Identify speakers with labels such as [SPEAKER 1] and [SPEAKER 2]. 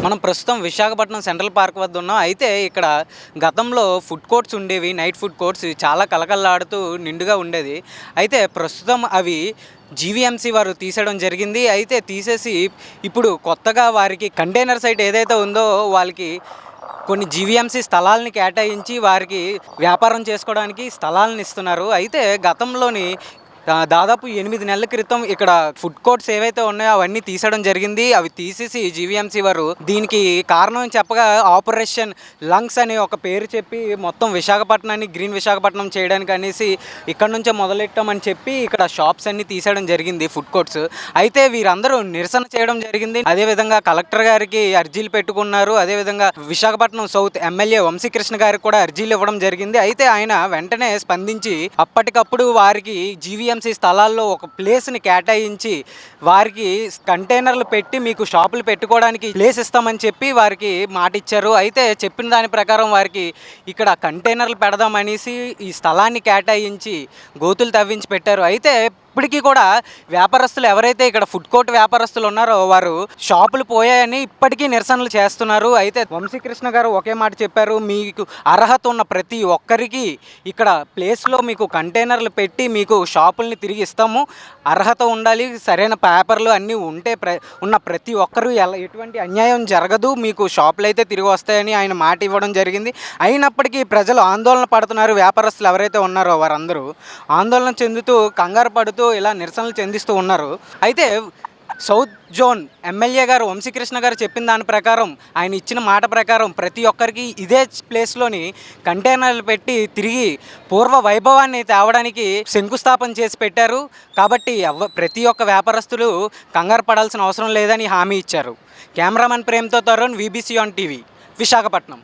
[SPEAKER 1] మనం ప్రస్తుతం Visakhapatnam central park వద్ద ఉన్నాం. అయితే ఇక్కడ గతంలో ఫుడ్ కోర్ట్స్ ఉండేవి. నైట్ ఫుడ్ కోర్ట్స్ చాలా కళకళలాడుతూ నిండుగా ఉండేది. అయితే ప్రస్తుతం అవి జీవీఎంసీ వారు తీసేయడం జరిగింది. అయితే తీసేసి ఇప్పుడు కొత్తగా వారికి కంటైనర్ సైట్ ఏదైతే ఉందో వాళ్ళకి కొన్ని జీవీఎంసీ స్థలాల్ని కేటాయించి వారికి వ్యాపారం చేసుకోవడానికి స్థలాలను ఇస్తున్నారు. అయితే గతంలోని దాదాపు 8 నెలల క్రితం ఇక్కడ ఫుడ్ కోర్ట్స్ ఏవైతే ఉన్నాయో అవన్నీ తీసేయడం జరిగింది. అవి తీసేసి జీవీఎంసీ వారు దీనికి కారణం చెప్పగా ఆపరేషన్ లంగ్స్ అనే ఒక పేరు చెప్పి మొత్తం విశాఖపట్నాన్ని గ్రీన్ విశాఖపట్నం చేయడానికి అనేసి ఇక్కడ నుంచే మొదలెట్టామని చెప్పి ఇక్కడ షాప్స్ అన్ని తీసేయడం జరిగింది ఫుడ్ కోర్ట్స్. అయితే వీరందరూ నిరసన చేయడం జరిగింది. అదేవిధంగా కలెక్టర్ గారికి అర్జీలు పెట్టుకున్నారు. అదేవిధంగా విశాఖపట్నం సౌత్ ఎమ్మెల్యే వంశీకృష్ణ గారికి కూడా అర్జీలు ఇవ్వడం జరిగింది. అయితే ఆయన వెంటనే స్పందించి అప్పటికప్పుడు వారికి జీవీఎంసీ స్థలాల్లో ఒక ప్లేస్ని కేటాయించి వారికి కంటైనర్లు పెట్టి మీకు షాపులు పెట్టుకోవడానికి ప్లేస్ ఇస్తామని చెప్పి వారికి మాట ఇచ్చారు. అయితే చెప్పిన దాని ప్రకారం వారికి ఇక్కడ కంటైనర్లు పెడదామనేసి ఈ స్థలాన్ని కేటాయించి గోతులు తవ్వించి పెట్టారు. అయితే ఇప్పటికీ కూడా వ్యాపారస్తులు ఎవరైతే ఇక్కడ ఫుడ్ కోర్ట్ వ్యాపారస్తులు ఉన్నారో వారు షాపులు పోయాయని ఇప్పటికీ నిరసనలు చేస్తున్నారు. అయితే వంశీకృష్ణ గారు ఒకే మాట చెప్పారు, మీకు అర్హత ఉన్న ప్రతి ఒక్కరికి ఇక్కడ ప్లేస్లో మీకు కంటైనర్లు పెట్టి మీకు షాపుల్ని తిరిగి ఇస్తాము. అర్హత ఉండాలి, సరైన పేపర్లు అన్నీ ఉంటే ఉన్న ప్రతి ఒక్కరూ ఎటువంటి అన్యాయం జరగదు, మీకు షాపులు అయితే తిరిగి వస్తాయని ఆయన మాట ఇవ్వడం జరిగింది. అయినప్పటికీ ప్రజలు ఆందోళన పడుతున్నారు. వ్యాపారస్తులు ఎవరైతే ఉన్నారో వారందరూ ఆందోళన చెందుతూ కంగారు పడుతూ ఇలా నిరసనలు చెందిస్తూ ఉన్నారు. అయితే సౌత్ జోన్ ఎమ్మెల్యే గారు వంశీకృష్ణ గారు చెప్పిన దాని ప్రకారం ఆయన ఇచ్చిన మాట ప్రకారం ప్రతి ఒక్కరికి ఇదే ప్లేస్లోని కంటైనర్లు పెట్టి తిరిగి పూర్వ వైభవాన్ని తేవడానికి శంకుస్థాపన చేసి పెట్టారు. కాబట్టి ప్రతి ఒక్క వ్యాపారస్తులు కంగారు పడాల్సిన అవసరం లేదని హామీ ఇచ్చారు. కెమెరామెన్ ప్రేమ్తో Tarun, VBC on TV, Visakhapatnam.